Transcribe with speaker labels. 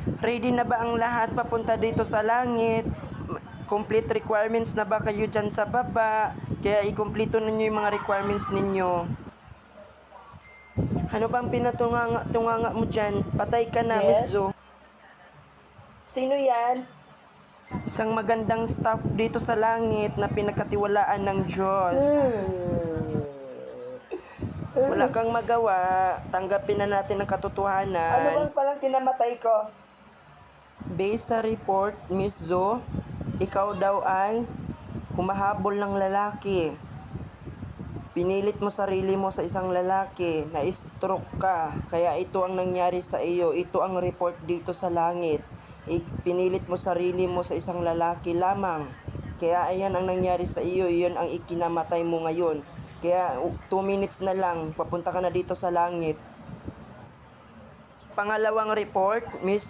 Speaker 1: Ready na ba ang lahat papunta dito sa langit? Complete requirements na ba kayo dyan sa baba? Kaya ikumpleto ninyo yung mga requirements ninyo. Ano bang pinatunganga mo dyan? Patay ka na, Miss
Speaker 2: Yes?
Speaker 1: Zo.
Speaker 2: Sino yan?
Speaker 1: Isang magandang staff dito sa langit na pinagkatiwalaan ng Diyos. Wala kang magawa. Tanggapin na natin ang
Speaker 2: Ano
Speaker 1: katotohanan.
Speaker 2: bang palang tinamatay ko?
Speaker 1: Based sa report, Miss Zo, ikaw daw ay humahabol ng lalaki. Pinilit mo sarili mo sa isang lalaki, na-stroke ka, kaya ito ang nangyari sa iyo, ito ang report dito sa langit. Pinilit mo sarili mo sa isang lalaki lamang, kaya ayan ang nangyari sa iyo, iyon ang ikinamatay mo ngayon. Kaya 2 minutes na lang, papunta ka na dito sa langit. Pangalawang report, Miss